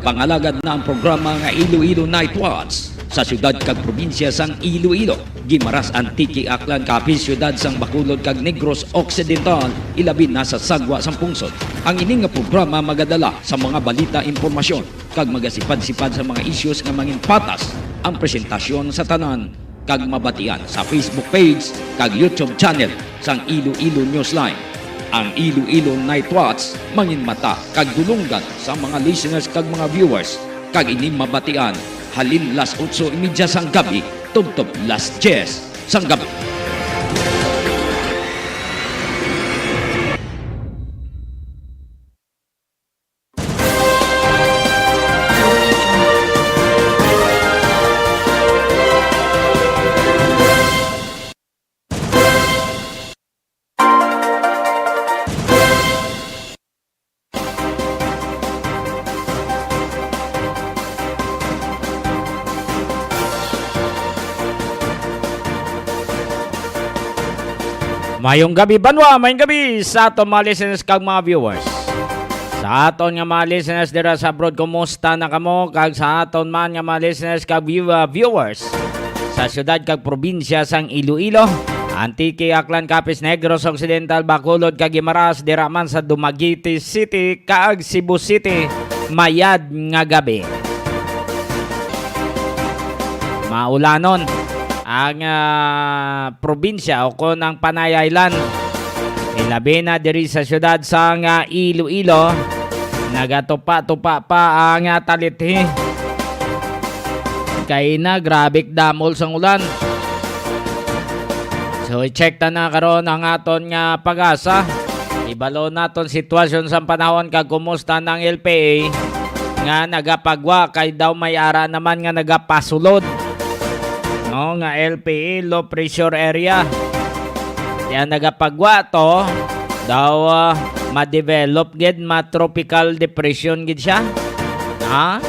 Pangalagad na ang programa nga Iloilo Night Watch sa syudad kag probinsya sang Iloilo. Gimaras Antique Aklan kapis syudad sang Bacolod kag Negros Occidental ilabi na sa sagwa sang pungsod. Ang ining nga programa magadala sa mga balita, impormasyon kag magasipad-sipad sa mga issues nga mangin patas ang presentasyon sa tanan kag mabatian sa Facebook page kag YouTube channel sang Iloilonewsline. Ang Iloilo Night Watch mangin mata kag dulunggan sa mga listeners kag mga viewers kag ini mabatian halin las 8:30 sang gabi tubtob las 10 sang gabi. Mayong gabi banwa, mayong gabi sa aton mga listeners kag mga viewers. Sa aton nga mga listeners dira sa abroad, kumusta na kamo? Kag sa aton man nga mga listeners kag viewers sa syudad kag probinsya sang Iloilo, Antique, Aklan, Capiz, Negros Occidental, Bacolod kag Guimaras, dira man sa Dumaguete City kag Cebu City, mayad nga gabi. Maulanon ang probinsya o kon ang Panay Island. Ilabi na diri sa syudad sang Iloilo, nagatupa-tupa pa ang talithi. Kay na grabik damol sang ulan. So i-check ta na karon ang aton nga pag-asa. Ibalo naton sitwasyon sa panahon kag kumusta ng LPA nga nagapagwa kay daw may ara naman nga nagapasulod. No, nga LPA, low pressure area. Yan nagapagwa to daw ma-develop gid ma-tropical depression gid siya. Ha?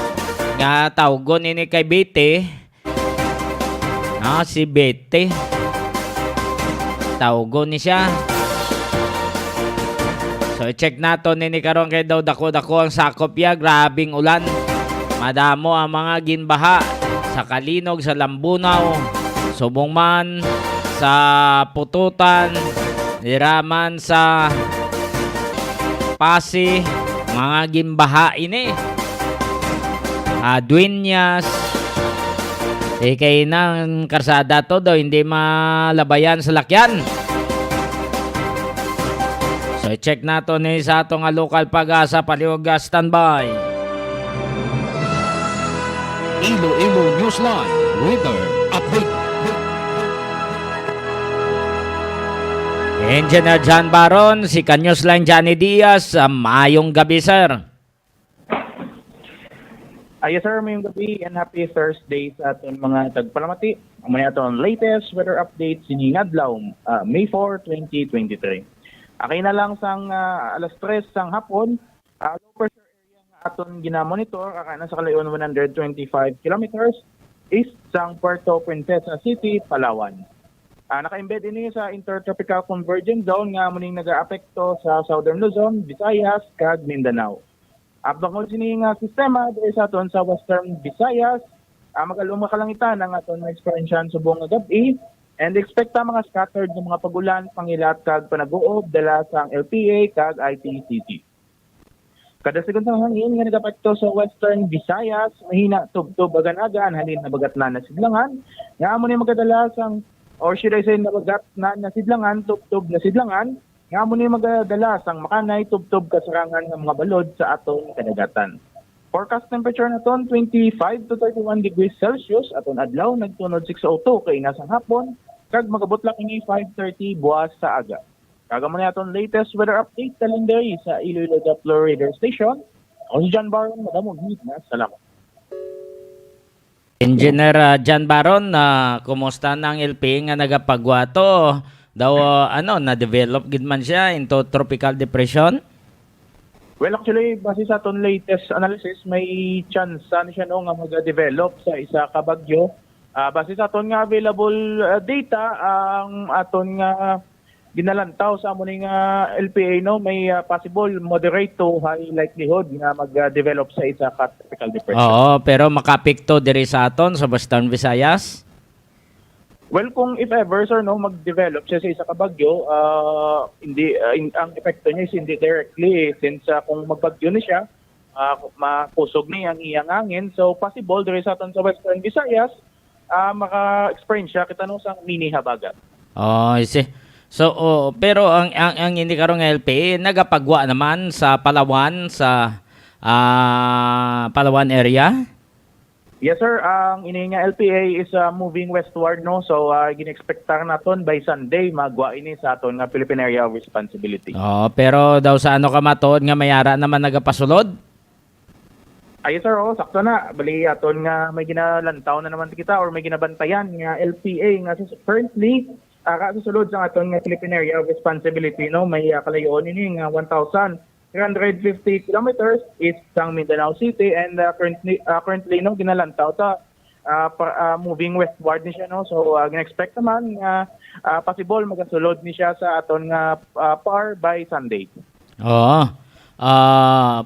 Nga tawgon ini kay Bete. Si Bete. Tawgon ni siya. So check nato nini karon kay daw dako-dako ang sakop ya, grabing ulan. Madamo ang mga ginbaha sa Kalinog, sa Lambunaw, subong man, sa Pututan, diraman sa Pasi, mga gimbaha ini. Dueñas, kay nang karsada to daw, hindi malabayan sa lakyan. So check nato ni sa atong local pag-asa, paliwag standby. Iloilonewsline Weather Update. Engineer John Baron, si Newsline Johnny Diaz, mayong gabi sir. Yes sir, mayong gabi and happy Thursday sa aton mga tagpalamati. Amo ni aton latest weather update sining adlaw, May 4, 2023. Akay na lang sang alas 3 sang hapon, low pressure area nga aton gina-monitor akay na sa kalayon 125 kilometers east sang Puerto Princesa City, Palawan. Naka-embed ini sa intertropical convergence zone nga muning nag-aapekto sa Southern Luzon, Visayas kag Mindanao. Bangod sini nga sistema diri sa aton sa Western Visayas, magaluma kalangitan ang aton na-experiencean subong nga gabi and expect mga scattered ng mga pagulan, pangilat kag panaguob dala sang LPA kag ITCT. Kada segundang hangin nga nagapekto sa Western Visayas, mahina tubtob agan-agan halin na bagat na nasidlangan, nga amo ni magadala sang or should I say nabagat na nasidlangan, tubtob na sidlangan, nga amo ni magadala sang makanay tubtob kasarangan ng mga balod sa atong kadagatan. Forecast temperature naton 25 to 31 degrees Celsius, aton adlaw nagtunod 6:02 kay nasang hapon kag magabutlak ini 5:30 buwas sa aga. Kaga mo na aton latest weather update calendary sa Iloilo Doppler Radar Station. Ako si John Baron, madamog hit na. Salamat. Engineer John Baron, kumusta ng LPA nga nagapagwa to? Daw na-develop gid man siya into tropical depression? Well, actually, base sa aton latest analysis, may chance na siya nga mag-develop sa isa ka bagyo. Base sa aton nga available data, ang aton nga ginalantaw sa amo ning LPA no, may possible moderate to high likelihood nga mag-develop sa isa ka tropical depression. Oo, pero makapikto diri sa aton sa Western Visayas. Well, kung if ever sir no mag-develop siya sa isa ka bagyo, hindi ang epekto niya is hindi directly since kung magbagyo ni siya, makusog ni ang iyang hangin. So possible diri sa aton sa Western Visayas, maka-experience siya kita no sang mini habagat. Oh, I see. So, pero ang hindi karong LPA nagapagwa naman sa Palawan sa Palawan area. Yes sir, ang ini nga LPA is moving westward no. So ginexpectar naton by Sunday magwa ini sa aton nga Philippine Area of Responsibility. Oh, pero daw sa ano ka matuod nga mayara naman nagapasulod? Ay sir, sakto na. Bali aton nga may ginalantaw na naman kita or may ginabantayan nga LPA nga currently kasusulod sa aton nga Philippine Area of Responsibility no, may kalayoon ini nga 1,350 kilometers east sang Mindanao City and currently no ginalantaw ta moving westward ni siya no. So gina-expect naman nga possible magasulod ni siya sa aton nga par by Sunday. Oo.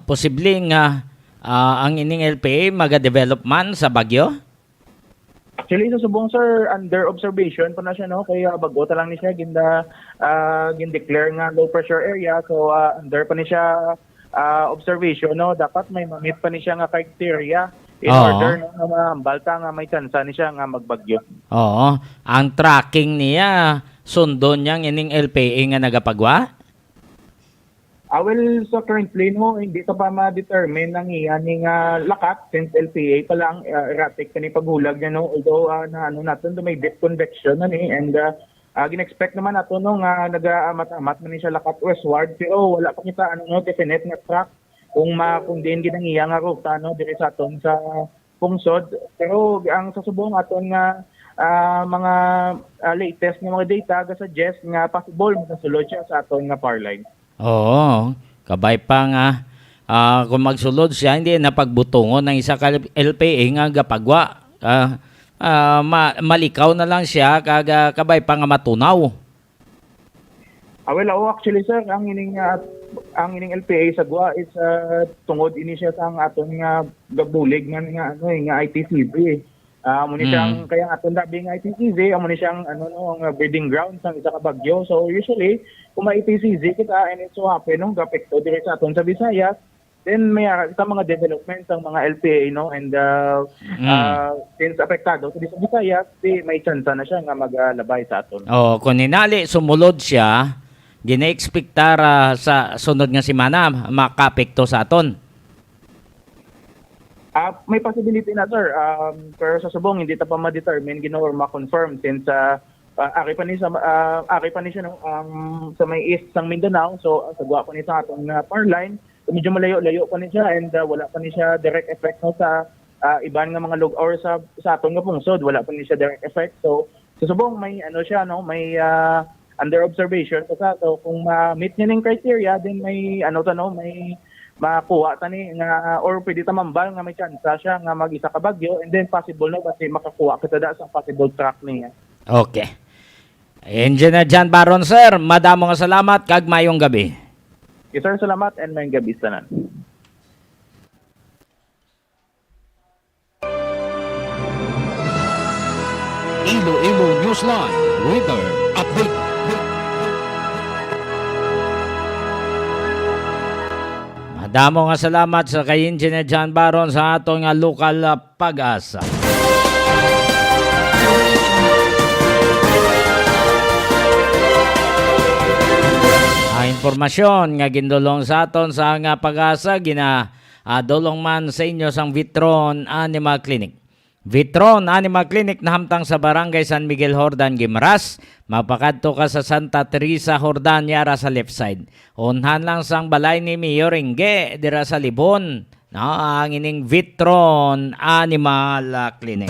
Posible nga ang ining LPA maga-develop man sa bagyo? Actually, sa subong sir, under observation pa na siya, no? Kaya bago ta lang ni siya, gin-declare nga low pressure area. So, under pa ni siya observation, no? Dapat may mamit pa ni siya nga criteria in order no, na maambalta nga may chance ni siya nga magbagyo. Oo. Ang tracking niya, sundon niyang ining LPA nga nagapagwa? Well, so currently, no, hindi ka pa ma-determine ang iyaning lakat since LPA pa lang erratic ka ni paghulag niya, no? Although, natin may deep convection na ni and gin-expect naman nato no, nga nag-amat-amat man ni siya lakat westward pero wala pa kita definite nga track kung din ginang iya nga ruta no, diri sa aton sa pungsod. Pero ang sasubong aton nga mga latest nga mga data ga-suggest nga possible magasulod siya sa aton nga power line. Oo, kabay pa nga kung magsulod siya, hindi napagbutungon ng isa ka LPA nga gapagwa. Malikaw na lang siya, kabay pa nga matunaw. Well, actually sir, ang ining LPA sa gwa is tungod ini siya sa aton nga gabulig nga ITCZ. Muna siyang kaya aton dabi nga ITCZ, muna siyang ang breeding ground sang isa ka bagyo. So usually kung ma-ITCZ kita and it so happen nung gapekto diri sa aton sa Visayas, then may sa mga development ng mga LPA no, and since apektado sa Visayas, may chance na siya nga maglabay sa aton. Oh, kung ninali sumulod siya, gina-expectar sa sunod nga semana makapekto sa aton. May possibility na sir, pero sa subong hindi ta pa ma-determine or ma-confirm since ari pa ni siya no, sa may east sang Mindanao. So sagwa pa ni sa atong power line, medyo malayo-layo pa ni siya and wala pa ni siya direct effect no, sa iban nga mga or sa atong nga pungsod, wala pa ni siya direct effect. So sa subong may siya no, may under observation pa so kung ma-meet niya ning criteria then may may makuha tani nga or pwede ta mambal nga may chance siya nga mag-isa ka bagyo and then possible no kasi makakuha kita da sa possible track niya. Okay. Engineer John Baron sir, madamo nga salamat kag mayong gabi. Yes sir, salamat and mayong gabi tanan. Iloilo Newsline Weather Update. Madamo nga salamat sa kay Engineer John Baron sa atong nga lokal pag-asa. Ang impormasyon nga gindulong sa aton sa nga pag-asa dulong man sa inyo sang Vitron Animal Clinic. Vitron Animal Clinic na hamtang sa Barangay San Miguel Hordan, Guimaras. Mapakadto ka sa Santa Teresa Hordan yara sa left side. Unhan lang sang balay ni Mayor Inge dira sa Libon. No, ang ining Vitron Animal Clinic.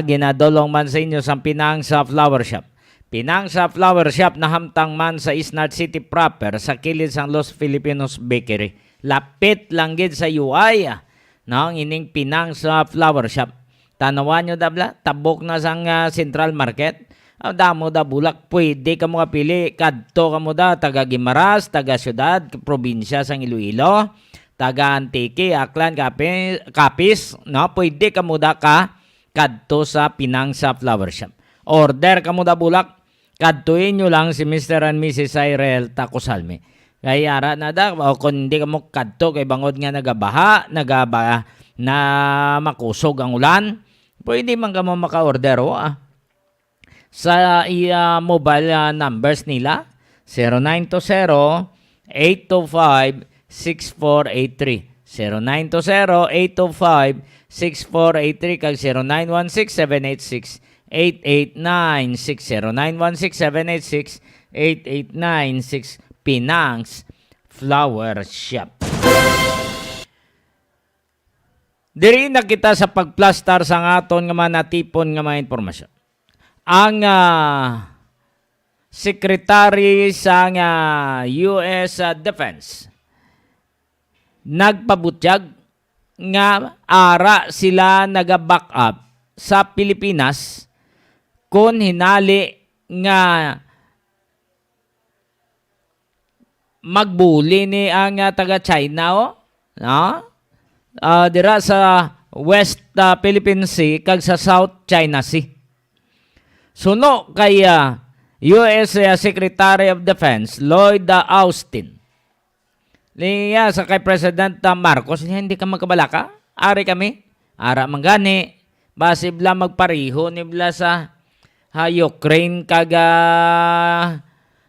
Ginadulong man sa inyo sang Pinang sa Flower Shop. Pinang sa Flower Shop na hamtang man sa Isnard City proper sa kilid sang Los Filipinos Bakery. Lapit lang gid sa UI. No, ining Pinang sa Flower Shop. Tanawan nyo dabla, tabok na sang Central Market. Damo da bulak, pwede ka mo kapili. Kadto ka mo da, taga Guimaras, taga Syudad, probinsya sang Iloilo, taga Antique, Aklan, Capiz, no? Pwede ka mo da kadto sa Pinang sa Flower Shop. Order ka mo da bulak, kadtuin nyo lang si Mr. and Mrs. Cyril Tacosalme. Kaya ara na da, o kung hindi ka mo kadto, kay bangod nga nagabaha, na makusog ang ulan, pwede man ka mo maka-order, sa mobile numbers nila 0920-825-6483 0920-825-6483 kag 0916-786-8896 0916-786-8896 Pinang's Flower Shop. Diri na kita sa pagplastar sa aton nga manatipon nga mga impormasyon. Ang Secretary sa US Defense nagpabutyag nga ara sila naga-back up sa Pilipinas kung hinali nga magbuli ni ang taga China no? Dira sa West Philippine Sea kag sa South China Sea. Suno kay US Secretary of Defense Lloyd Austin. Liya sa kay President Marcos, hindi ka magkabalaka. Ari kami. Ara manggani. Base bla magpariho ni bla sa Ukraine kag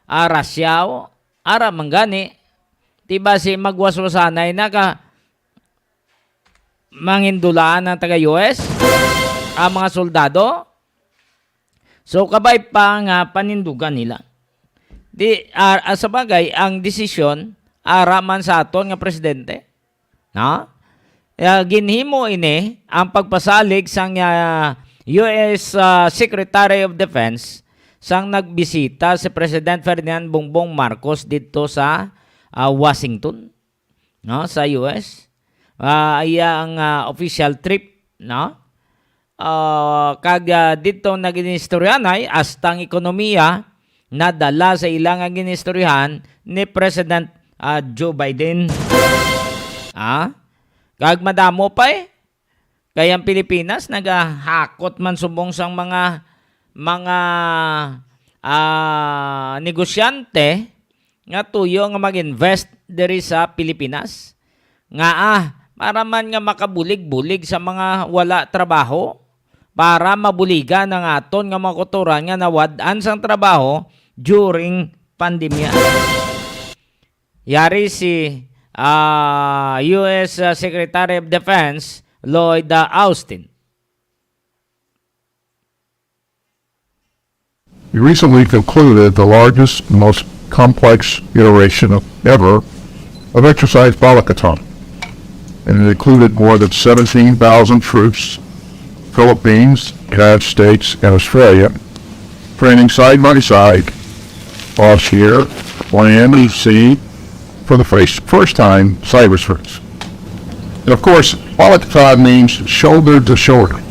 Russia. Ara manggani. Tiba si magwaswasanay na ka mangindulaan ng taga US ang mga soldado. So kabay pa nga panindugan nila. Sa bagay, ang desisyon araman sa aton nga presidente. No? Ginhimo ini ang pagpasalig sang US Secretary of Defense sang nagbisita si President Ferdinand Bongbong Marcos dito sa Washington, no, sa US. Ang official trip, no? Kag dito na ginistoryanay astang ekonomiya na dala sa ilang ginistoryahan ni President Joe Biden. Kag madamo pa kaya ang Pilipinas nagahakot man subong sang mga negosyante nga tuyo nga mag-invest diri sa Pilipinas nga para man nga makabulig-bulig sa mga wala trabaho, para mabuligan ng aton nga mga kuturan nga nawad-an sang trabaho during pandemya. Yari si US Secretary of Defense Lloyd Austin. We recently concluded the largest and most complex iteration ever of Exercise Balakaton, and it included more than 17,000 troops, Philippines, United States, and Australia, training side by side, across air, land, and sea, for the first time cyberspace. And of course, Balakaton means shoulder to shoulder,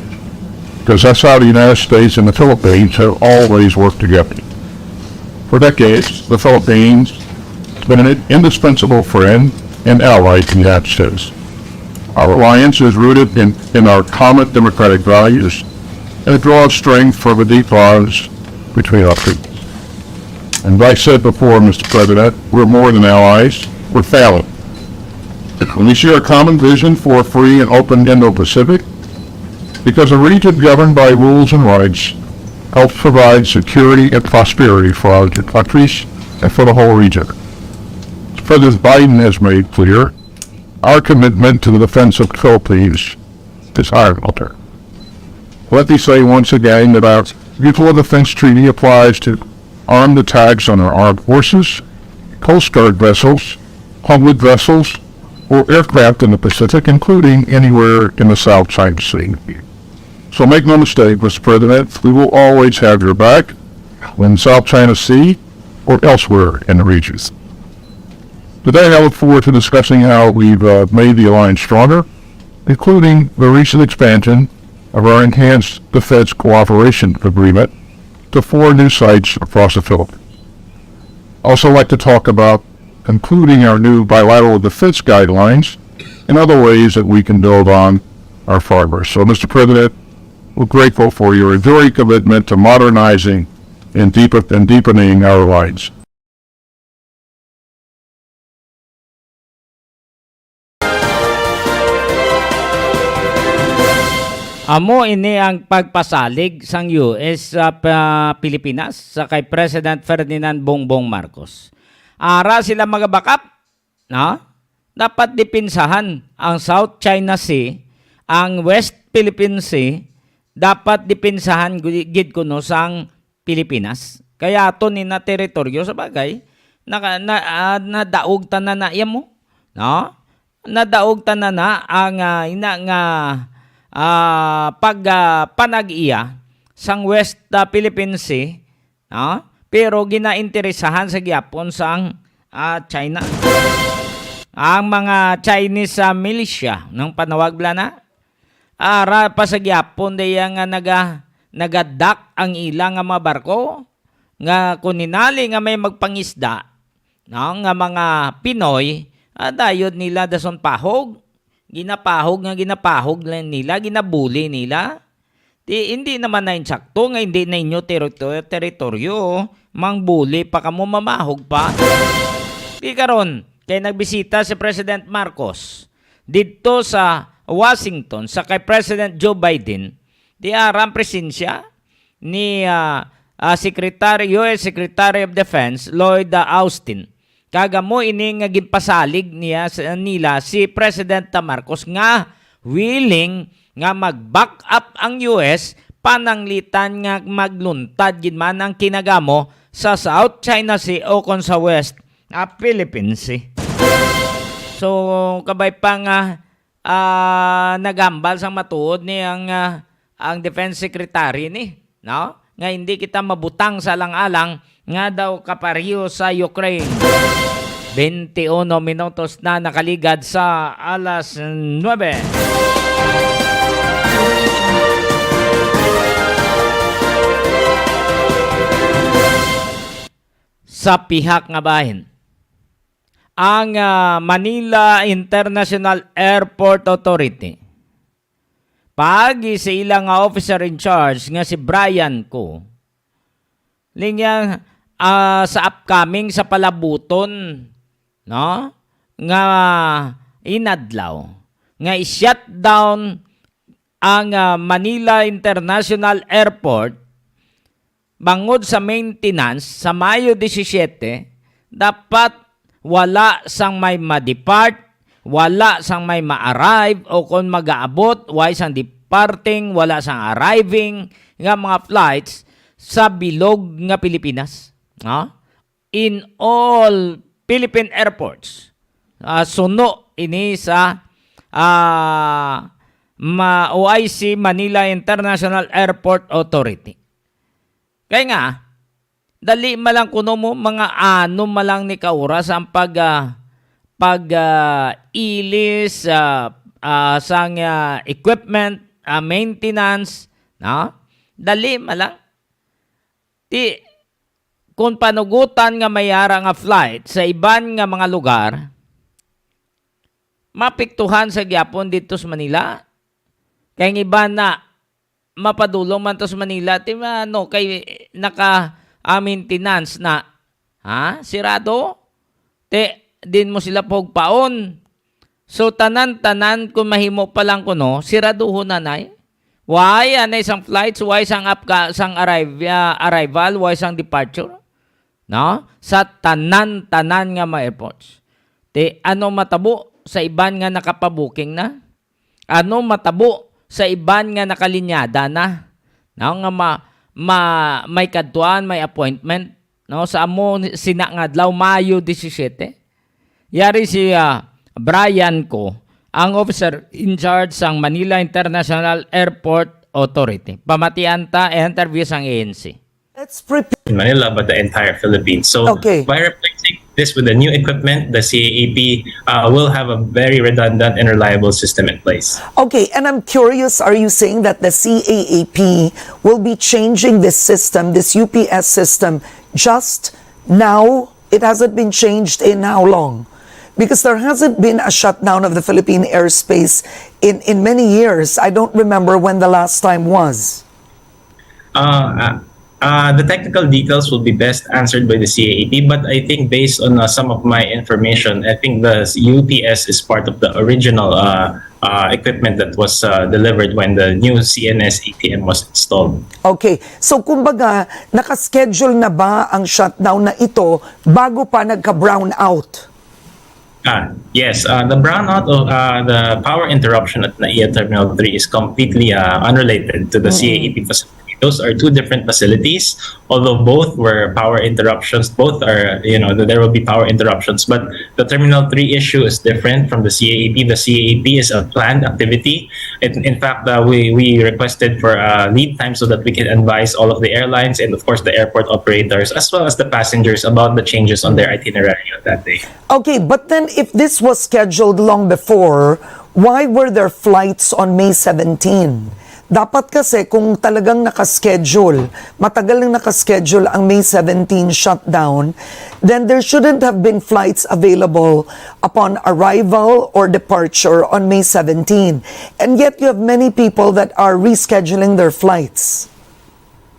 because that's how the United States and the Philippines have always worked together. For decades, the Philippines has been an indispensable friend and ally to the United States. Our alliance is rooted in our common democratic values, and it draws strength from the deep bonds between our peoples. And as I said before, Mr. President, we're more than allies, we're family. When we share a common vision for a free and open Indo-Pacific, because a region governed by rules and rights helps provide security and prosperity for our countries and for the whole region. As President Biden has made clear, our commitment to the defense of the Philippines is higher than there. Let me say once again that our Mutual Defense Treaty applies to armed attacks on our armed forces, Coast Guard vessels, homeland vessels, or aircraft in the Pacific, including anywhere in the South China Sea. So make no mistake, Mr. President, we will always have your back in South China Sea or elsewhere in the regions. Today I look forward to discussing how we've made the alliance stronger, including the recent expansion of our enhanced defense cooperation agreement to 4 new sites across the Philippines. Also like to talk about including our new bilateral defense guidelines and other ways that we can build on our farmers. So, Mr. President, we're grateful for your enduring commitment to modernizing and deepening our alliance. Amo ini ang pagpasalig sang US sa Pilipinas sa kay President Ferdinand Bongbong Marcos. Ara sila magabackup, no? Dapat dipinsahan ang South China Sea, ang West Philippine Sea, dapat dipinsahan gid kuno sang Pilipinas. Kaya to ni na teritoryo sa bagay nadaog tanan na imo, no? Nadaog tanan na ang ina nga panag-iya sang West Philippine Sea, no? Pero ginainteresahan sa gyapon sang China. Ang mga Chinese militia ng panawag blana ara pa sa gyapon diya nga nagadak ang ilang nga mga barko nga kuninali nga may magpangisda, no? Nga mga Pinoy dayod nila dason pahog. Ginapahog nila, ginabuli nila. Hindi naman na insakto nga hindi na inyo teritoryo, mangbuli pa kamo mamahog pa. Di karon kay nagbisita si President Marcos dito sa Washington sa kay President Joe Biden, di aram presensya ni US Secretary of Defense Lloyd Austin. Kagamo ini nga ginpasalig nila si President Marcos nga willing nga mag-back up ang US pananglitan nga magluntad gid man ang kinagamo sa South China Sea o kon sa West Philippine Sea. So kabay pa nga nagambal sang matuod ni ang Defense Secretary ni, no? Nga hindi kita mabutang sa alang-alang nga daw kapareho sa Ukraine. 21 minutos na nakaligad sa alas 9. Sa pihak nga bahin, ang Manila International Airport Authority, pagi sa ilang officer in charge nga si Brian ko, lingyang sa upcoming sa palabuton, no? Nga inadlaw nga i-shut down ang Manila International Airport bangod sa maintenance sa Mayo 17. Dapat wala sang may ma-depart, wala sang may ma-arrive o kung mag-aabot, wala sang departing, wala sang arriving nga mga flights sa bilog nga Pilipinas. In all Philippine airports, suno ini sa OIC Manila International Airport Authority. Kaya nga, dali malang kuno mo mga ano malang ni kauras ang ilis sang equipment, maintenance, no? Dali malang. Kung panugutan nga mayara nga flight sa iban nga mga lugar, mapiktuhan sa gyapon dito sa Manila. Kaya ng iba na mapadulong man to sa Manila, kay naka-maintenance na, sirado, din mo sila pagpaon. So, tanan-tanan, kung mahimo pa lang kuno, siraduho nanay. Why? Anay isang flights, why isang arrival, why isang departure? No? Sa tanan-tanan nga mga airports. Ano matabo sa iban nga nakapabuking na? Ano matabo sa iban nga nakalinyada na? No? Nga may kadtuan, may appointment. No? Sa amo sinangadlaw, Mayo 17. Yari si Brian ko, ang officer in charge sang Manila International Airport Authority. Pamatian ta interview sang ANC. Let's prepare. in Manila, but the entire Philippines. So Okay. by replacing this with the new equipment, the CAAP will have a very redundant and reliable system in place. Okay, and I'm curious, are you saying that the CAAP will be changing this system, this UPS system, just now? It hasn't been changed in how long? Because there hasn't been a shutdown of the Philippine airspace in many years. I don't remember when the last time was. The technical details will be best answered by the CAAP, but I think based on some of my information, I think the UPS is part of the original equipment that was delivered when the new CNS ATM was installed. Okay, so kumbaga, nakaschedule na ba ang shutdown na ito bago pa nagka-brown out? Yes, the brownout of the power interruption at NAIA Terminal 3 is completely unrelated to the CAAP facility. Those are two different facilities, although both were power interruptions. Both are, there will be power interruptions, but the Terminal 3 issue is different from the CAAP. The CAAP is a planned activity. In fact, we requested for lead time so that we can advise all of the airlines and, of course, the airport operators, as well as the passengers about the changes on their itinerary of that day. Okay, but then if this was scheduled long before, why were there flights on May 17? Dapat kasi kung talagang nakaschedule, matagal nang nakaschedule ang May 17 shutdown, then there shouldn't have been flights available upon arrival or departure on May 17. And yet you have many people that are rescheduling their flights.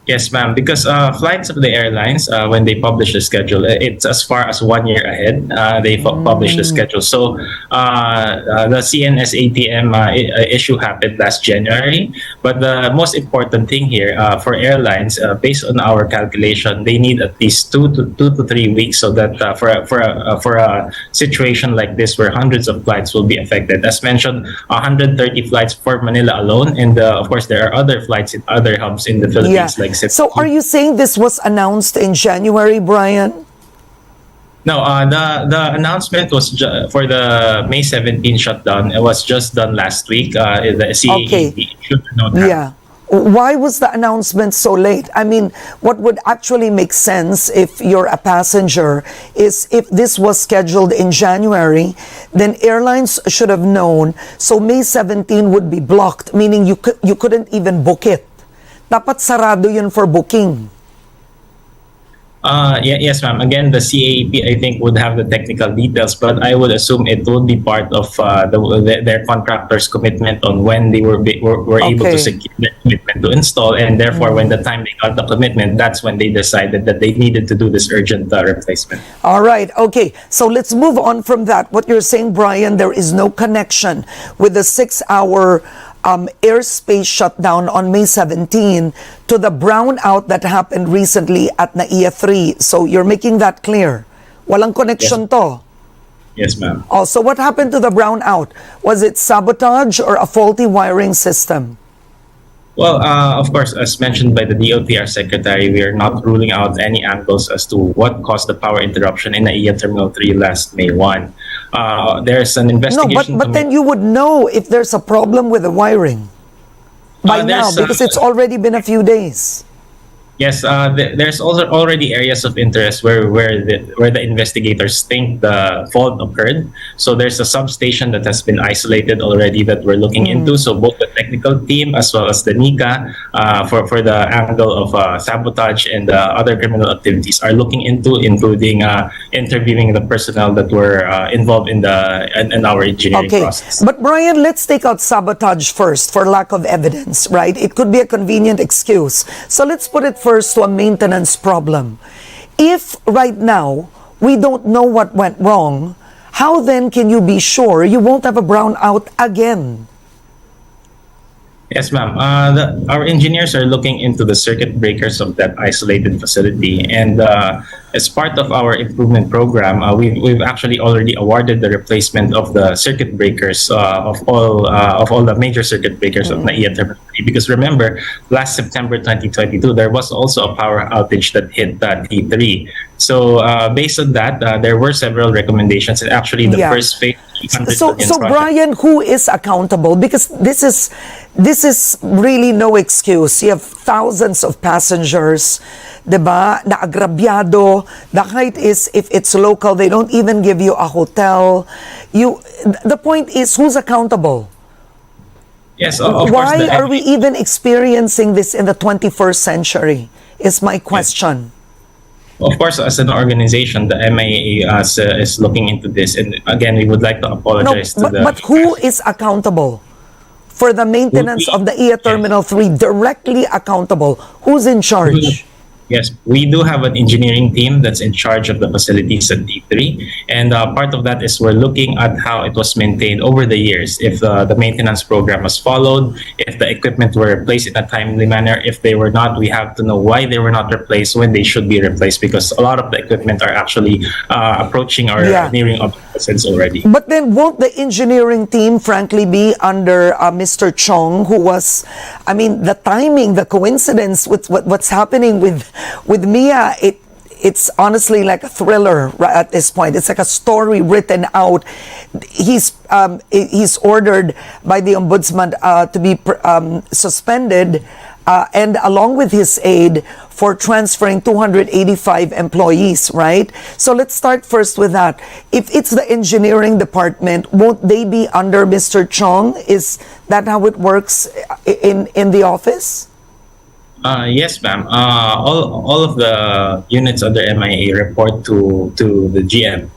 Yes, ma'am. Because flights of the airlines, when they publish the schedule, it's as far as 1 year ahead. They publish the schedule. So the CNS ATM issue happened last January. But the most important thing here for airlines, based on our calculation, they need at least 2 to 3 weeks so that for a situation like this where hundreds of flights will be affected. As mentioned, 130 flights for Manila alone, and of course there are other flights in other hubs in the Philippines like. So are you saying this was announced in January, Brian? No, the announcement was for the May 17 shutdown. It was just done last week. The CAAP should know that. Yeah. Why was the announcement so late? I mean, what would actually make sense if you're a passenger is if this was scheduled in January, then airlines should have known. So May 17 would be blocked, meaning you couldn't even book it. Dapat sarado yun for booking. Yes, ma'am. Again, the CAAP, I think, would have the technical details, but I would assume it would be part of their contractor's commitment on when they were able to secure the commitment to install, and therefore, when the time they got the commitment, that's when they decided that they needed to do this urgent replacement. All right. Okay. So let's move on from that. What you're saying, Brian, there is no connection with the 6-hour airspace shutdown on May 17 to the brownout that happened recently at NAIA 3. So you're making that clear. Walang connection to. Yes, ma'am. Oh, so what happened to the brownout? Was it sabotage or a faulty wiring system? Well, of course, as mentioned by the DOTR Secretary, we are not ruling out any angles as to what caused the power interruption in NAIA Terminal 3 last May 1. There's an investigation. No, but then you would know if there's a problem with the wiring by now because it's already been a few days. Yes, there's also already areas of interest where the investigators think the fault occurred. So there's a substation that has been isolated already that we're looking into. So both the technical team as well as the NICA for the angle of sabotage and other criminal activities are looking into, including interviewing the personnel that were involved in our engineering process. But Brian, let's take out sabotage first for lack of evidence, right? It could be a convenient excuse. So let's put it first to a maintenance problem. If right now we don't know what went wrong, how then can you be sure you won't have a brownout again? Yes, ma'am. Our engineers are looking into the circuit breakers of that isolated facility, and as part of our improvement program, we've actually already awarded the replacement of the circuit breakers of all the major circuit breakers of NAIA Terminal 3. Because remember, last September 2022, there was also a power outage that hit T3. So based on that, there were several recommendations, and actually the first phase. So Brian, who is accountable? Because this is really no excuse. You have thousands of passengers 'di ba, na agrabyado. The height is, if it's local, they don't even give you a hotel. The point is, who's accountable? Yes, of course. Why are we even experiencing this in the 21st century? Is my question. Of course, as an organization, the MIA is looking into this, and again, we would like to No, apologize to the. but who is accountable for the maintenance of the EA Terminal 3? Directly accountable. Who's in charge? Yes, we do have an engineering team that's in charge of the facilities at D3, and part of that is we're looking at how it was maintained over the years. If the maintenance program was followed, if the equipment were replaced in a timely manner. If they were not, we have to know why they were not replaced when they should be replaced, because a lot of the equipment are actually approaching or nearing obsolescence already. But then won't the engineering team frankly be under Mr. Chong, who was, I mean, the timing, the coincidence with what's happening with Mia, it's honestly like a thriller right at this point. It's like a story written out. He's ordered by the ombudsman to be suspended, and along with his aide, for transferring 285 employees, right? So let's start first with that. If it's the engineering department, won't they be under Mr. Chong? Is that how it works in the office? Yes, ma'am. All of the units under MIA report to the GM.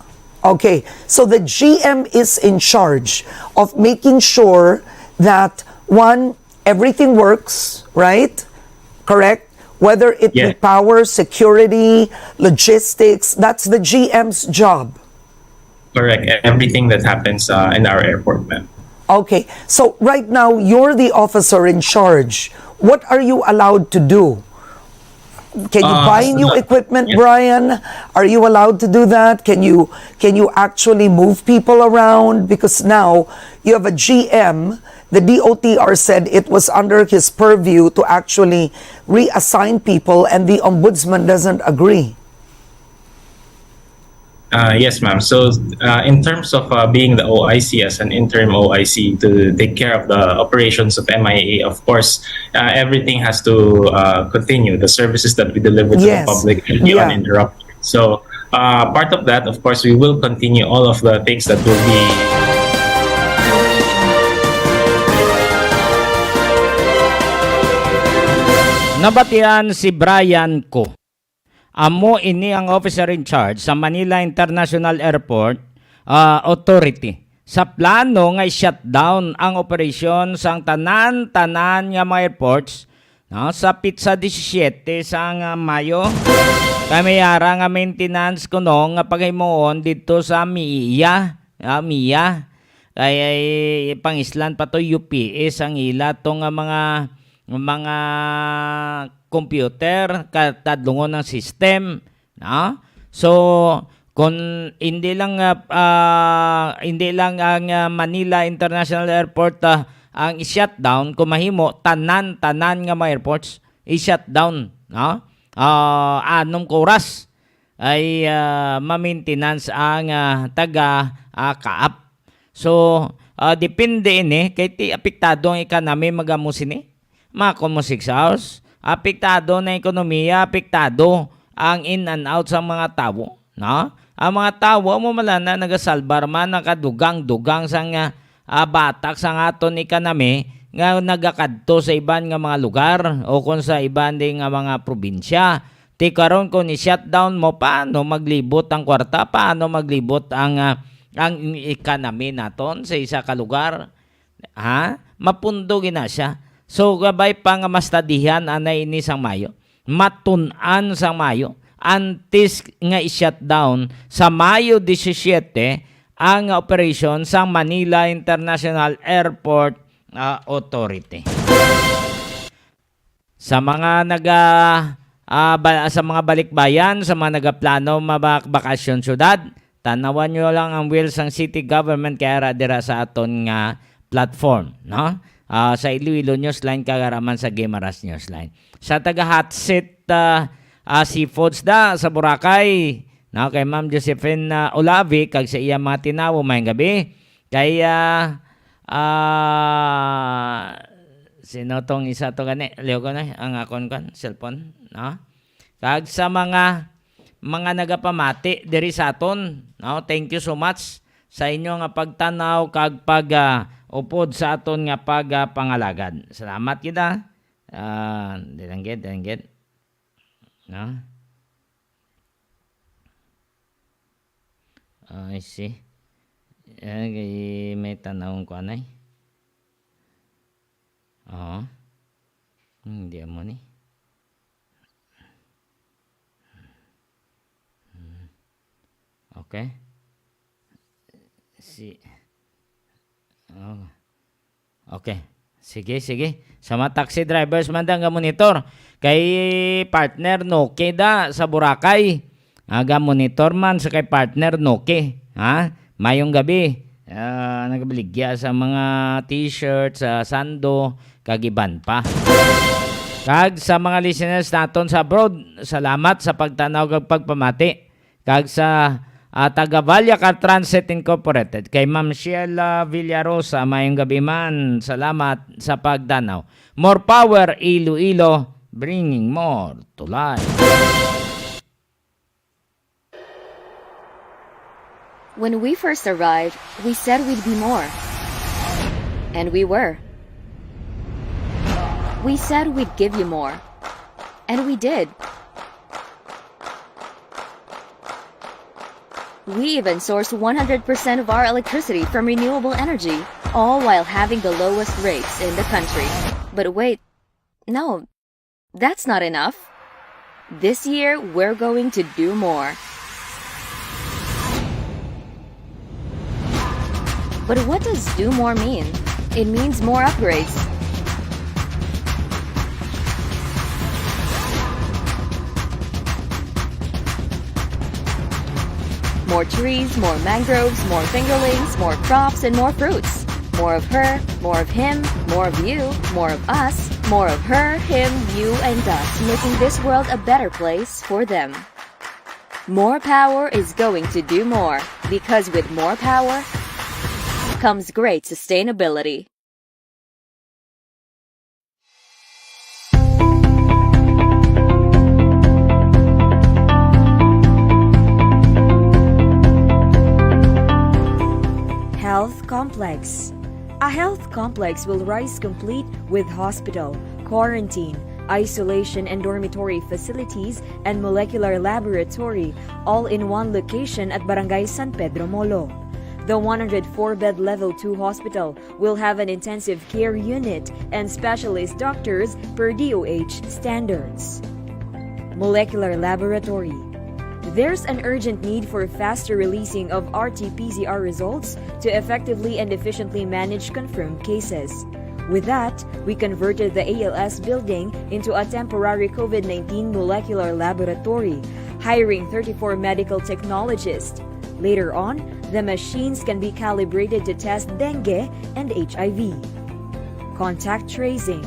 Okay, so the GM is in charge of making sure that, one, everything works, right? Correct? Whether it be power, security, logistics, that's the GM's job. Correct. Everything that happens in our airport, ma'am. Okay, so right now you're the officer in charge. What are you allowed to do? Can you buy new equipment, Brian? Are you allowed to do that? Can you actually move people around? Because now you have a GM. The DOTR said it was under his purview to actually reassign people, and the ombudsman doesn't agree. Yes, ma'am. So in terms of being the OIC as an interim OIC to take care of the operations of MIA, of course, everything has to continue. The services that we deliver to the public should be uninterrupted. So part of that, of course, we will continue all of the things that will be. Nabatian si Brian ko. Amo ini ang officer in charge sa Manila International Airport Authority. Sa plano nga shutdown ang operasyon sang tanan-tanan nga mga airports, no, sa pizza 17 sang Mayo. Kami yara nga maintenance kuno nga paghimuon dito sa MIA. Kaya pangislan pa to UPS ang ila to nga mga computer katadlungon ng system, no? So kung hindi lang ang Manila International Airport ang i-shutdown, kung mahimo tanan nga mga airports i-shutdown, no? 6 oras ay ma-maintenance ang taga kaap. So depende ini kay ti apektado ang economy magamusin ni. Mga 6 hours, apektado na ekonomiya, apektado ang in and out sa mga tao, no? Ang mga tao mo malana nagasalbar man nakadugang-dugang sang batak sang aton economy nga nagakadto sa iban nga mga lugar o kung sa iban ding nga mga probinsya. Ti karon kung i-shutdown mo, paano maglibot ang kwarta, paano maglibot ang economy naton sa isa ka lugar? Mapundo gina siya. So gabay pa nga mastadihan anay ini sang Mayo. Matun-an sang Mayo. Antes nga i-shutdown sa Mayo 17 ang operation sa Manila International Airport Authority. Sa mga sa mga balikbayan, sa mga nagaplano mabakasyon syudad, tanawan nyo lang ang wheels ng city government kaya dira sa aton nga platform, no? Sa Iloilonewsline kagaraman sa Gimaras Newsline. Sa taga Hotset Seafoods da sa Boracay, no, kay Ma'am Josephine Olavi kag sa iya mga tinawo mayong gabi. Kaya sino tong isa to gani? Leo ko na ang akon cellphone, no? kag sa mga nagapamati diri sa aton. No, thank you so much sa inyo nga pagtanaw kag upod sa aton nga pangalagad. Salamat kita. Dilanggit. No? I see. May tanawang ko anay. Oo. Hindi mo ni. Okay. Okay. Sige. Sa mga taxi drivers man nga monitor. Kay partner Noke da sa Boracay. Aga monitor man sa kay partner Noke. Ha? Mayong gabi. Nagbaligya sa mga t-shirt, sa sando, kagiban pa. Kag sa mga listeners naton sa abroad, salamat sa pagtanaw kag pagpamati. Kag sa taga Valyacar Transit Incorporated, kay Ma'am Sheila Villarosa, mayong gabi man. Salamat sa pagtanaw. More power, Iloilo, bringing more to life. When we first arrived, we said we'd be more. And we were. We said we'd give you more. And we did. We even source 100% of our electricity from renewable energy, all while having the lowest rates in the country. But wait, no, that's not enough. This year, we're going to do more. But what does do more mean? It means more upgrades. More trees, more mangroves, more fingerlings, more crops, and more fruits. More of her, more of him, more of you, more of us, more of her, him, you, and us, making this world a better place for them. More power is going to do more, because with more power comes great sustainability. Health complex. A health complex will rise complete with hospital, quarantine, isolation and dormitory facilities, and molecular laboratory, all in one location at Barangay San Pedro Molo. The 104-bed Level 2 hospital will have an intensive care unit and specialist doctors per DOH standards. Molecular laboratory. There's an urgent need for faster releasing of RT-PCR results to effectively and efficiently manage confirmed cases. With that, we converted the ALS building into a temporary COVID-19 molecular laboratory, hiring 34 medical technologists. Later on, the machines can be calibrated to test dengue and HIV. Contact tracing.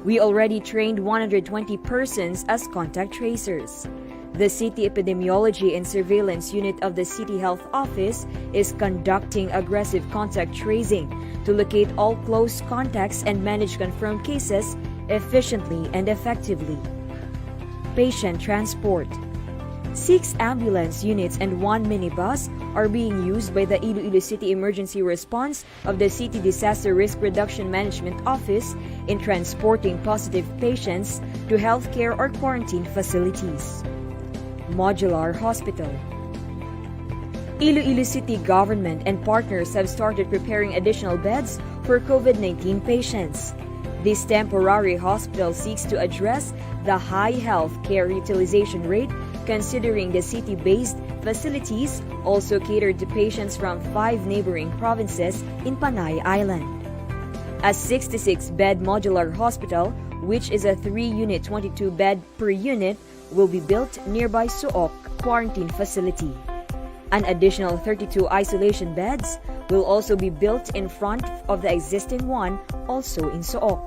We already trained 120 persons as contact tracers. The City Epidemiology and Surveillance Unit of the City Health Office is conducting aggressive contact tracing to locate all close contacts and manage confirmed cases efficiently and effectively. Patient transport. 6 ambulance units and 1 minibus are being used by the Iloilo City Emergency Response of the City Disaster Risk Reduction Management Office in transporting positive patients to healthcare or quarantine facilities. Modular Hospital. Iloilo City government and partners have started preparing additional beds for COVID-19 patients. This temporary hospital seeks to address the high health care utilization rate, considering the city-based facilities also catered to patients from 5 neighboring provinces in Panay Island. A 66-bed modular hospital, which is a 3-unit 22-bed per unit, will be built nearby Suoc quarantine facility. An additional 32 isolation beds will also be built in front of the existing one, also in Suoc.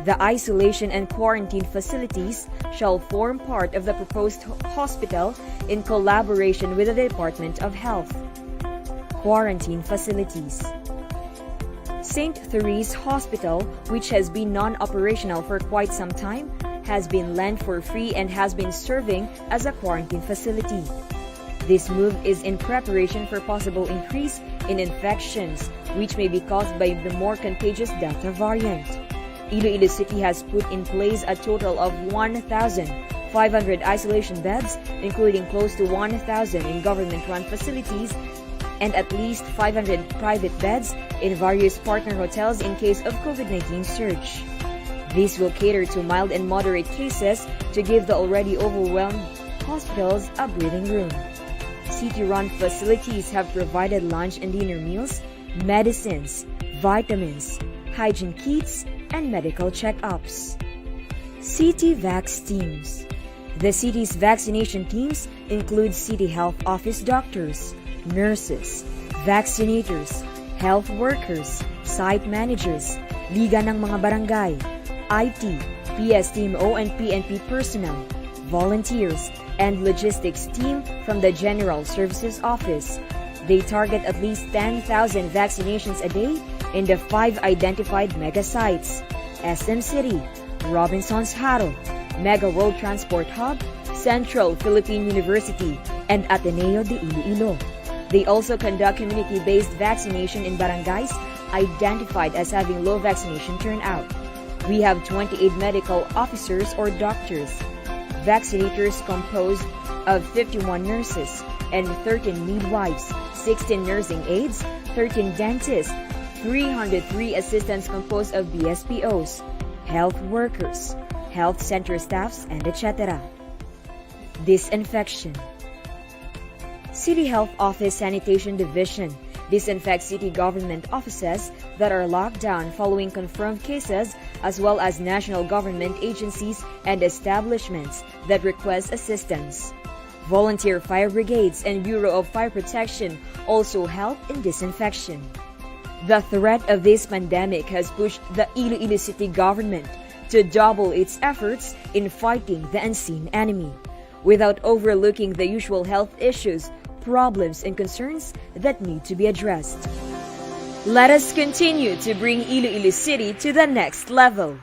The isolation and quarantine facilities shall form part of the proposed hospital in collaboration with the Department of Health. Quarantine facilities. St. Therese Hospital, which has been non-operational for quite some time, has been lent for free and has been serving as a quarantine facility. This move is in preparation for possible increase in infections, which may be caused by the more contagious Delta variant. Iloilo City has put in place a total of 1,500 isolation beds, including close to 1,000 in government-run facilities and at least 500 private beds in various partner hotels in case of COVID-19 surge. These will cater to mild and moderate cases to give the already overwhelmed hospitals a breathing room. City-run facilities have provided lunch and dinner meals, medicines, vitamins, hygiene kits, and medical checkups. City Vax Teams. The city's vaccination teams include city health office doctors, nurses, vaccinators, health workers, site managers, liga ng mga barangay, IT, PSTMO and PNP personnel, volunteers, and logistics team from the General Services Office. They target at least 10,000 vaccinations a day in the 5 identified mega sites: SM City, Robinson's Haro, Mega World Transport Hub, Central Philippine University, and Ateneo de Iloilo. They also conduct community-based vaccination in barangays identified as having low vaccination turnout. We have 28 medical officers or doctors, vaccinators composed of 51 nurses and 13 midwives, 16 nursing aides, 13 dentists, 303 assistants composed of BSPOs, health workers, health center staffs, and etc. Disinfection. City Health Office Sanitation Division disinfects city government offices that are locked down following confirmed cases, as well as national government agencies and establishments that request assistance. Volunteer fire brigades and Bureau of Fire Protection also help in disinfection. The threat of this pandemic has pushed the Iloilo City government to double its efforts in fighting the unseen enemy, without overlooking the usual health issues, problems, and concerns that need to be addressed. Let us continue to bring Iloilo City to the next level.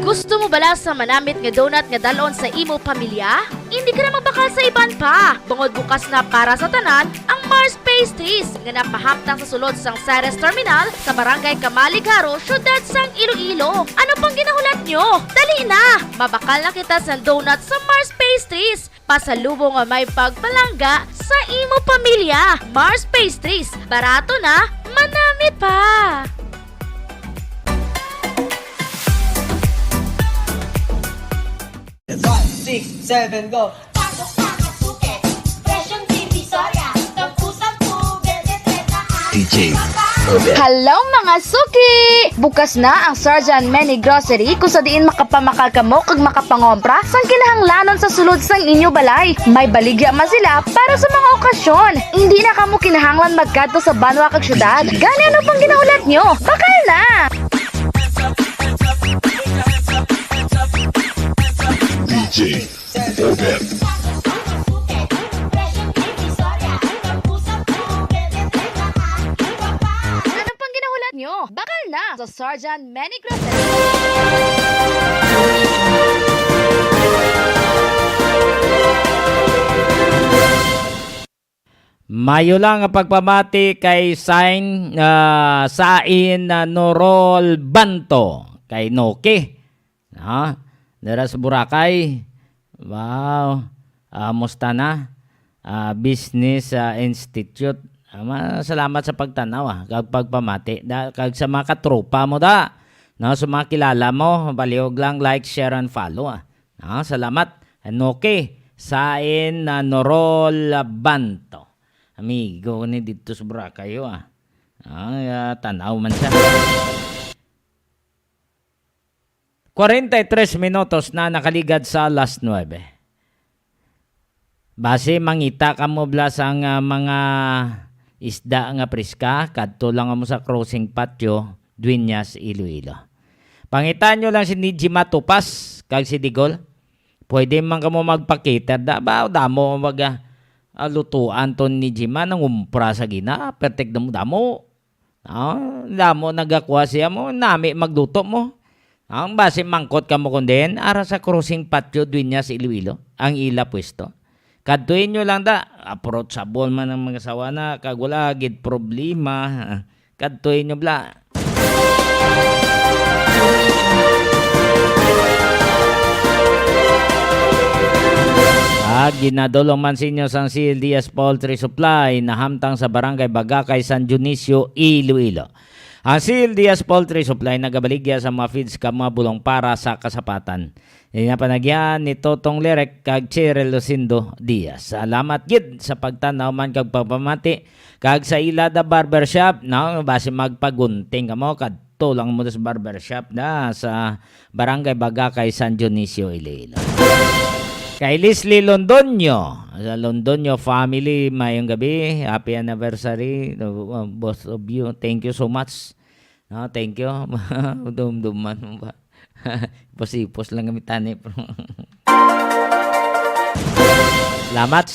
Gusto mo bala sa manamit nga donut nga dalon sa imo pamilya? Hindi ka na mabakal sa iban pa. Bungod bukas na para sa tanan ang Mars Pastries nga napahamtang sa sulod sang Ceres Terminal sa Barangay Kamaligaro, syudad sang Iloilo. Ano pang ginahulat nyo? Dali na! Mabakal na kita sa donut sa Mars Pastries. Pasalubong nga may pagpalangga sa imo pamilya. Mars Pastries. Barato na, manamit pa! 6, 7, go! Pasok na kasuke, presyong divisoria, tampu-tampu, 20-30 DJ Hello mga suki! Bukas na ang Sergeant Many Grocery kung sa diin makapamakal kamo kag makapangompra sang kinahanglanon sa sulod sang inyo balay. May baligya man sila para sa mga okasyon. Hindi na kamo kinahanglan magkadto sa banwa kag syudad. Gani ano pang ginahulat nyo? Bakal na! DJ Orbit. Ano pang ginahulat nyo? Bakal na sa Sergeant Many Grocery. Mayo lang ang pagpamati kay Sain Norol Banto kay Noki. Dara sa Boracay. Wow. Musta na? Business Institute. Salamat sa pagtanaw kag pagpamati. Kag sa mga katropa mo da. Sa mga kilala mo, baliog lang like, share, and follow. Salamat. Noki. Sain Norol Banto. Amigo ni dito sa Boracay tanaw man siya. 43 minutos na nakaligad sa alas 9. Base mangita ka mo blas ang mga isda nga priska kadto lang mo sa crossing patio Dueñas, Iloilo. Pangitan nyo lang si Niji Matupas kag si Digol. Pwede man kamo magpakita da ba damo lutuan to ni Jima nang umpra sa gina. Pertek damo. Damo nagakuha siya mo. Nami magluto mo. Ang base mangkot ka mo kunden. Ara sa crossing patio duin niya sa Iloilo. Ang ila pwesto. Kaduin nyo lang da. Approachable man ang mga sawa na. Kagulagid problema. Kaduin nyo bla. Ginadolong man sinyo sang CLDS Poultry Supply na hamtang sa Barangay Bagakay, San Dionisio, Iloilo. Ang CLDS Poultry Supply nagabaligya sa mga feeds ka mga bulong para sa kasapatan. Panagyan ni Totong Lerek kag Cheryl Lucindo Diaz. Salamat gid sa pagtanaw man kag pagpamati kag sa Ilada Barbershop na base magpagunting kamo kadto lang mo sa barbershop na sa Barangay Bagakay, San Dionisio, Iloilo. Kay Leslie Londonio, sa Londonio family, mayong gabi. Happy anniversary, both of you. Thank you so much. No, thank you. Dum-duman mo ba? Ipos lang kami tani. Salamat.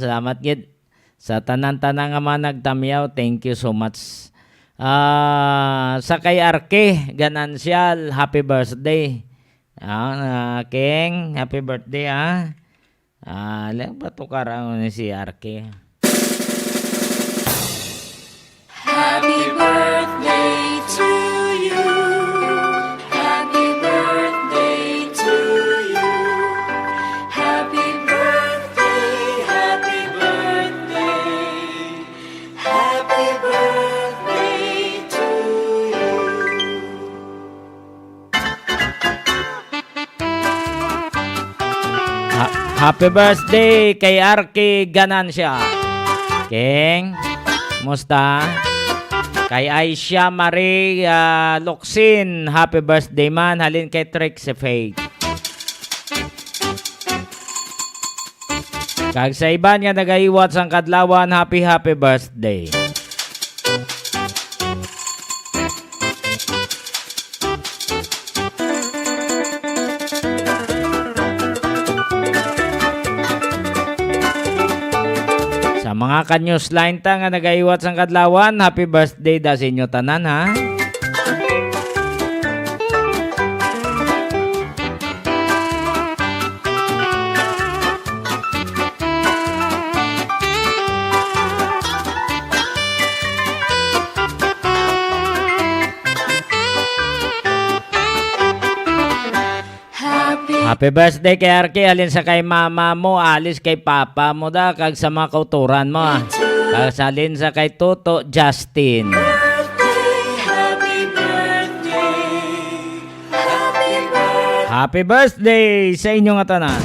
Salamat gid. Sa tanan-tanan nga mga nagtamyaw, thank you so much. Sa kay Arke, Ganancial, happy birthday. King, happy birthday alam ba to karang ni si Arke? Happy birthday to you. Happy birthday to you. Happy birthday, happy birthday. Happy birthday to you. Happy birthday kay Arke Ganancia. King, musta? Kay Aisha Marie Luxin, happy birthday man. Halin kay Trix Faith. Kag sa iban nga nagaiwat sang kadlawan, happy birthday. Mga ka-newsline ta nga nagaiwat sang kadlawan, happy birthday da sa inyo tanan ha. Happy birthday kay Arke, alin sa kay mama mo, alis kay papa mo da, kag sa mga kauturan mo kag sa alin sa kay Toto Justin. Happy birthday sa inyong tanan.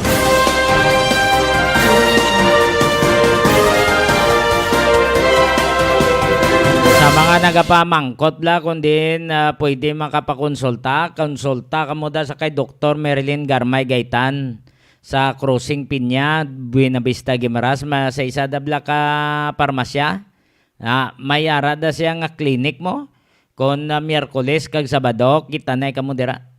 Sa mga nagapamangkot bla kundi pwede makapakonsulta, konsulta ka mo da sa kay Dr. Marilyn Garmay Gaitan sa Crossing Piña, Buena Vista, Guimaras, sa isa da bla ka parmasya. May ara da siya nga clinic mo kon Miyerkules kag Sabado, kita na ka mo dira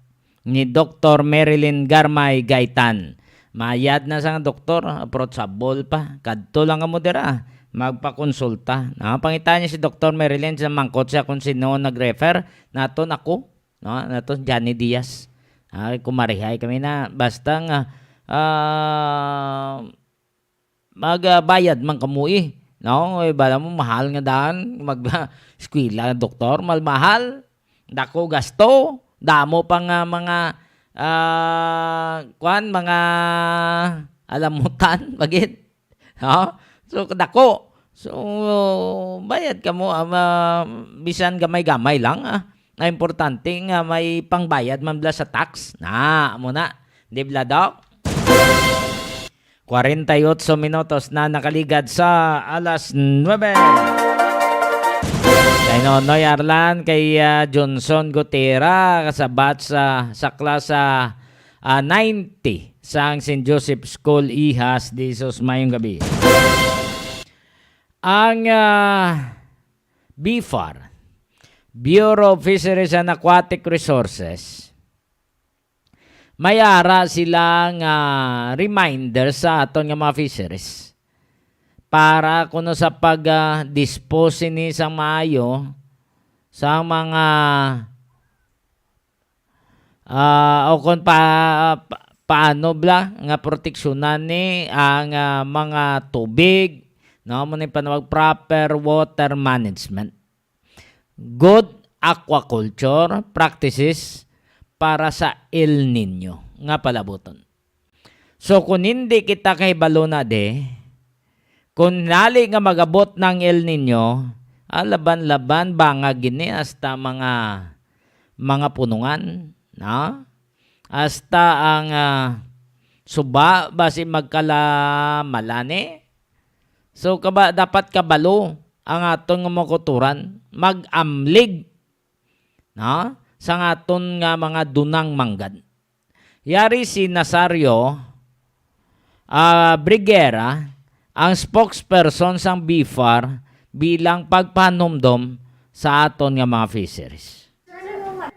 ni Dr. Marilyn Garmay Gaitan. Mayad na sa doktor, approachable pa. Kadto lang ka mo dira. Magpakonsulta. Pangita niya si Dr. Marilyn sa mangkot siya kung sino nag-refer. Naton ako. Naton Johnny Diaz. Kumarihay kami na. Basta nga magbayad man kamuhi. Bala mo mahal nga daan. Mag-skwila doktor. Mahal. Dako gasto. Damo pa nga mga mga alamutan. Bagit. So kadako. So bayad ka mo bisan gamay-gamay lang na importante nga may pangbayad man bla sa tax. Mo na. Di bla dok. 48 minutos na nakaligad sa alas 9. Kay Nonoy Arlan, kay Johnson Gutera kasabat sa klasa 90 sa St. Joseph School Ihas di sus mayong gabi. Ang BFAR, Bureau of Fisheries and Aquatic Resources, mayara silang reminder sa aton nga mga fisheries. para kuno sa pag-dispose ni sa maayo sa mga o kung paano bla nga proteksyonan ni ang mga tubig, no, mo ni panawag proper water management, good aquaculture practices para sa El Nino nga palabuton. So kung hindi kita kay balona kung nali nga magabot ng El Nino, laban-laban ba nga gini hasta mga punungan, no? Hasta ang suba basi magkalamalani. So dapat kabalo ang aton nga makuturan, mag-amlig, no? Sa aton nga mga dunang manggad. Yari si Nazario Briguera, ang spokesperson sang BIFAR bilang pagpanomdom sa aton nga mga fisheries.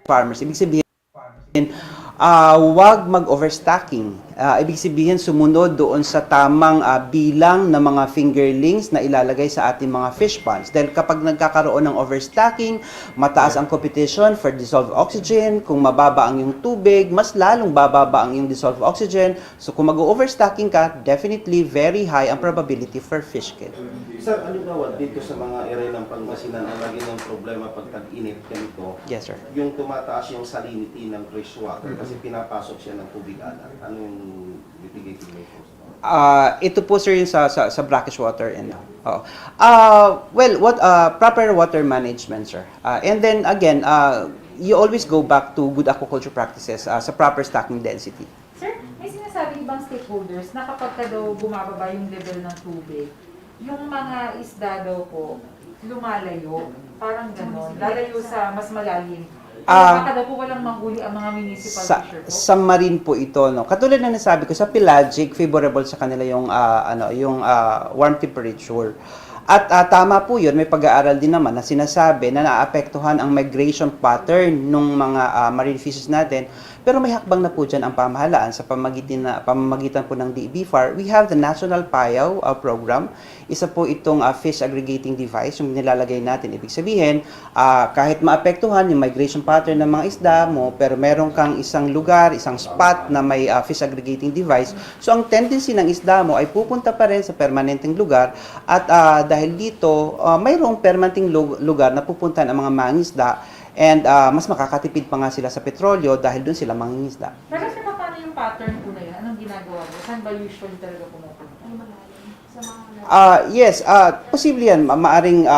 Farmers, ibig sabihin, wag mag-overstocking. Ibig sabihin, sumunod doon sa tamang bilang ng mga fingerlings na ilalagay sa ating mga fish ponds. Dahil kapag nagkakaroon ng overstocking, mataas ang competition for dissolved oxygen. Kung mababa ang iyong tubig, mas lalong bababa ang iyong dissolved oxygen. So kung mag-overstocking ka, definitely very high ang probability for fish kill. Sir, ano dito sa mga area ng Pangasinan ang lagi ng problema pag tag-init ganito? Yes, sir. Yung tumataas yung salinity ng fresh water kasi pinapasok siya ng tubig alat. Ano yung mitigation measures? Ito po sir yung sa brackish water and proper water management, sir. And then again, you always go back to good aquaculture practices sa proper stocking density. Sir, may sinasabi ibang stakeholders na kapag ka daw bumababa yung level ng tubig, yung mga isda daw po lumalayo, parang gano'n, lalayo sa mas malalim. Baka daw po walang mahuli ang mga municipal fisher po? Sa marine po ito, no. Katulad na nasabi ko, sa pelagic, favorable sa kanila yung warm temperature. At tama po yun, may pag-aaral din naman na sinasabi na naapektuhan ang migration pattern ng mga marine fishes natin. Pero may hakbang na po dyan ang pamahalaan sa pamamagitan po ng BIFAR. We have the National Payaw program. Isa po itong fish aggregating device yung nilalagay natin. Ibig sabihin, kahit maapektuhan yung migration pattern ng mga isda mo, pero meron kang isang lugar, isang spot na may fish aggregating device. So ang tendency ng isda mo ay pupunta pa rin sa permanenteng lugar at dahil dito, mayroong permanenteng lugar na pupuntahan ang mga mangingisda. And mas makakatipid pa nga sila sa petrolyo dahil doon sila mangingisda. Pero sir, paano yung pattern po na yan? Anong ginagawa mo? Saan ba usually talaga pumupunta? Yes, posible yan. Maaring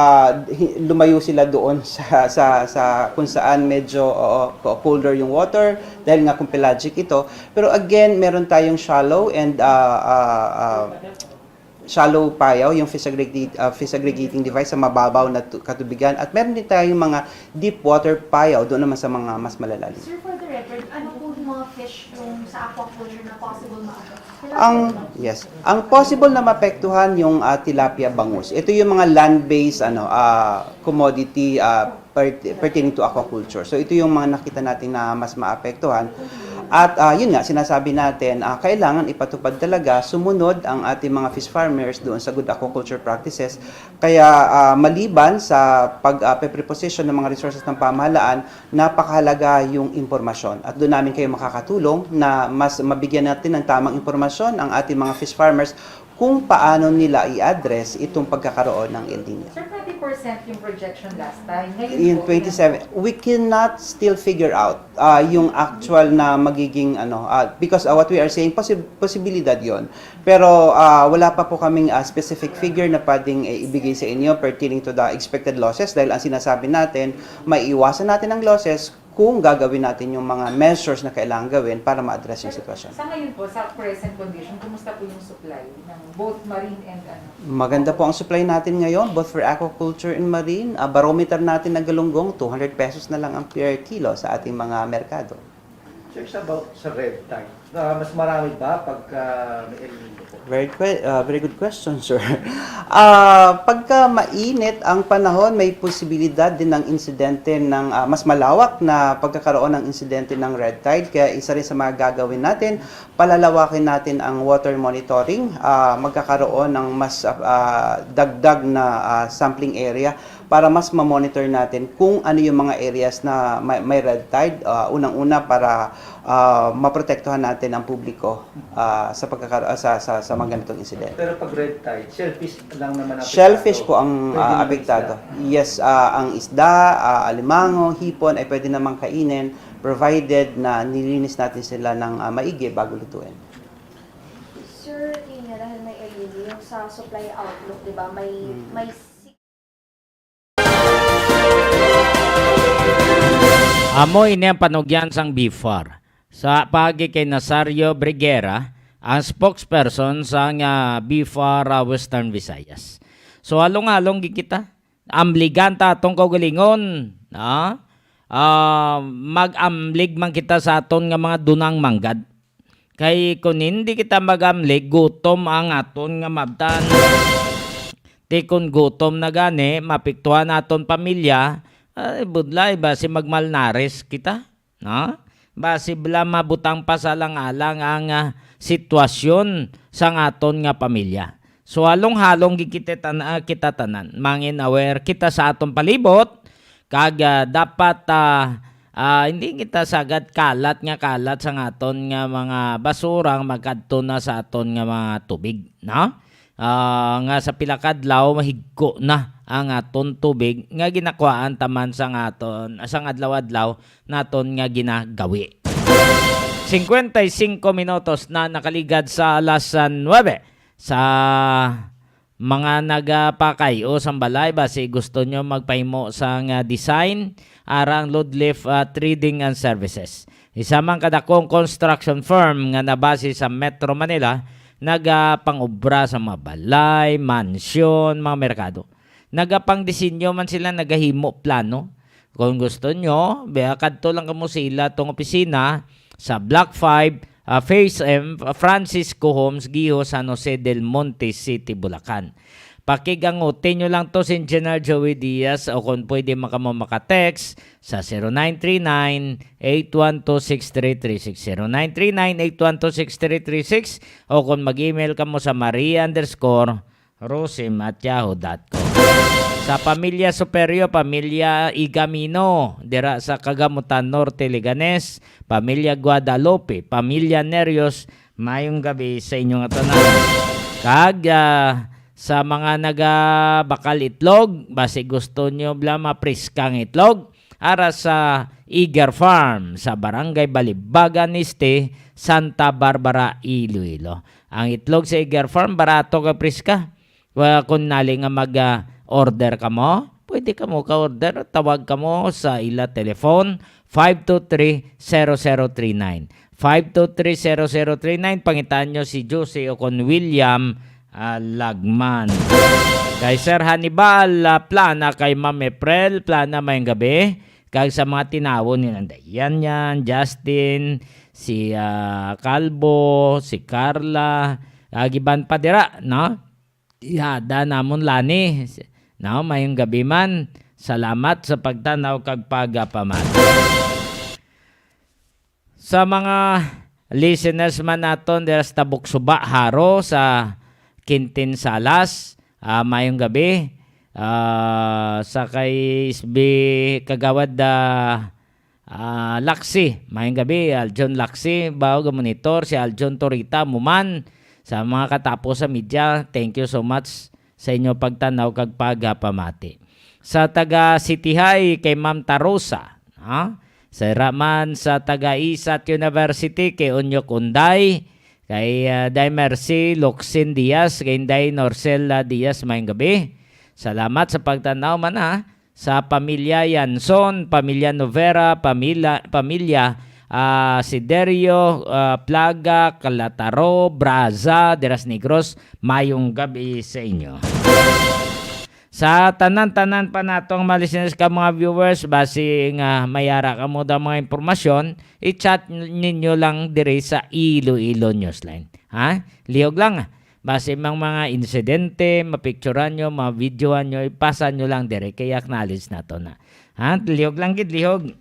lumayo sila doon sa kung saan medyo colder yung water dahil nga kung pelagic ito. Pero again, meron tayong shallow and shallow payaw, yung fish aggregating device sa mababaw na katubigan. At meron din tayong mga deep water payaw doon naman sa mga mas malalalim. Sir, for the record, ano po yung mga fish yung sa aquaculture na possible maapektuhan? Ang possible na maapektuhan yung tilapia bangus. Ito yung mga land-based commodity pertaining to aquaculture. So ito yung mga nakita natin na mas maapektuhan. At yun nga, sinasabi natin, kailangan ipatupad talaga, sumunod ang ating mga fish farmers doon sa good aquaculture practices. Kaya maliban sa pag-preposition ng mga resources ng pamahalaan, napakahalaga yung impormasyon. At doon namin kayo makakatulong na mas mabigyan natin ng tamang impormasyon ang ating mga fish farmers kung paano nila i-address itong pagkakaroon ng El Nino. Sir, 20% yung projection last time. Ngayon In 27, we cannot still figure out yung actual na magiging because what we are saying, posibilidad yon. Pero wala pa po kaming specific figure na pwedeng ibigay sa inyo pertaining to the expected losses dahil ang sinasabi natin, maiiwasan natin ang losses kung gagawin natin yung mga measures na kailangan gawin para ma-address yung sitwasyon. Sa ngayon po, sa present condition, kumusta po yung supply ng both marine and Maganda po ang supply natin ngayon, both for aquaculture and marine. Barometer natin na galunggong, 200 pesos na lang ang per kilo sa ating mga merkado. Sir, about sa red tide, Mas marami ba pagka may El Nino po? Very good question, sir. Pagka mainit ang panahon, may posibilidad din ng insidente ng mas malawak na pagkakaroon ng insidente ng red tide. Kaya isa rin sa mga gagawin natin, palalawakin natin ang water monitoring, magkakaroon ng mas dagdag na sampling area para mas ma-monitor natin kung ano yung mga areas na may red tide. Unang-una para maprotektuhan natin ang publiko sa mga ganitong insidente. Pero pag red tide, shellfish lang naman apektado. Shellfish po ang Pwede naman apektado. isda. Yes, ang isda, alimango, hipon ay pwede namang kainin provided na nilinis natin sila ng maigi bago lutuin. Sir, yun nga, dahil may El Nino, yung sa supply outlook, di ba, may Amo ini ang panugyan sang BIFAR. Sa pagi kay Nazario Briguera, ang spokesperson sa BIFAR Western Visayas. So along-along kita, amligan ta atong kaugalingon, mag-amlig man kita sa aton nga mga dunang manggad. Kay kung hindi kita mag-amlig, gutom ang aton nga mabtan. Ti kung gutom na gani, mapiktuhan aton pamilya, budlay ba si magmalnares kita, no? Basi bala mabutang pa sa alang-alang ang sitwasyon sa aton nga pamilya. So halong-halong kita tanan, mangin aware kita sa aton palibot, kag dapat hindi kita sagad kalat sa aton nga mga basurang magkadto na sa aton nga mga tubig, no? Nga sa pilakadlaw mahigko na ang aton tubig nga ginakuhaan taman sa aton sang adlaw-adlaw naton nga ginagawi. 55 minutos na nakaligad sa alas 9 sa mga nagapakay o sambalay basi gusto nyo magpahimo sa design arang load lift trading and services. Isa man kadakong construction firm nga nabase sa Metro Manila nagapangobra sa mga balay, mansyon, mga merkado. Nagapangdisenyo man sila, nagahimo plano. Kung gusto nyo, kadto lang kamo sila tong opisina sa Block 5, Phase M, Francisco Homes, Giho, San Jose del Monte City, Bulacan. Pakigangutin nyo lang to si Engineer Joey Diaz o kung pwede maka-text sa 0939-812-6336. 0939-812-6336 o kung mag-email ka mo sa maria_rosim@yahoo.com. Sa Pamilya Superio, Pamilya Igamino, dira sa Kagamutan Norte, Liganes, Pamilya Guadalupe, Pamilya Nerios, mayong gabi sa inyong tanan. Kag sa mga nagabakal itlog, basi gusto nyo bla mapriskang itlog, ara sa Eager Farm sa Barangay Balibagan Este, Santa Barbara, Iloilo. Ang itlog sa Eager Farm, barato ka priska. Kung nali nga mag-order ka mo, pwede ka mo ka-order. Tawag ka mo sa ila telephone 523-0039. 523-0039. Pangitan nyo si Jose o kon William Lagman. Kay Sir Hannibal, plana kay Ma'am April, plana mayang gabi. Kag sa mga tinawon ni Nandayan yan, Justin, si Calvo, si Carla, agiban pa dira, no? Ihada namon lani. No, mayong gabi man. Salamat sa pagtanaw kag pagapamat. Sa mga listeners man naton dira sa Tabuk Suba, Haro, sa Quintin Salas, mayong gabi. Sa kay Isbi Kagawad Laksi, mayong gabi. Aljon Laksi, bago monitor si Aljon Torita Muman. Sa mga katapos sa media, thank you so much sa inyo pagtanaw kag pagapamati. Sa taga City High kay Ma'am Tarosa, sa Raman sa taga Isat University kay Onyok Unday, kay Day Mercy Luxin Diaz, kay Day Norcella Diaz, mayong gabi. Salamat sa pagtanaw man sa pamilya Yanson, pamilya Novera, pamilya Siderio, Plaga, Calataro, Braza, Deras Negros, mayong gabi sa inyo. Sa tanan-tanan pa natong malisteners ka mga viewers, basi nga mayara ka mo daw mga impormasyon, i-chat ninyo lang dire sa Iloilo Newsline. Ha? Lihog lang. Basi mga insidente, mapicturean nyo, ma-videoan nyo, ipasa nyo lang dire kay acknowledge na to na. Ha? Lihog lang gid, lihog.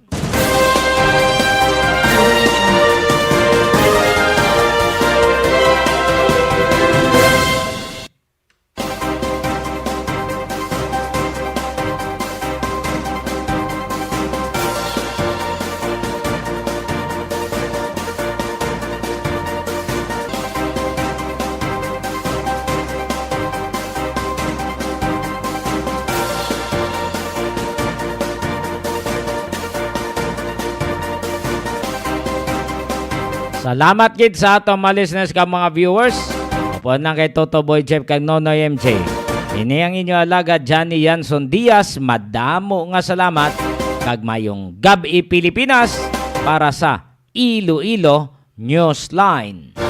Salamat gid sa atong mga listeners ka mga viewers. Upuan lang kay Toto Boy Chef kag Nonoy MJ. Ini ang inyo alaga Johnny Yanson Diaz. Madamo nga salamat kag mayong gabi Pilipinas para sa Iloilo Newsline.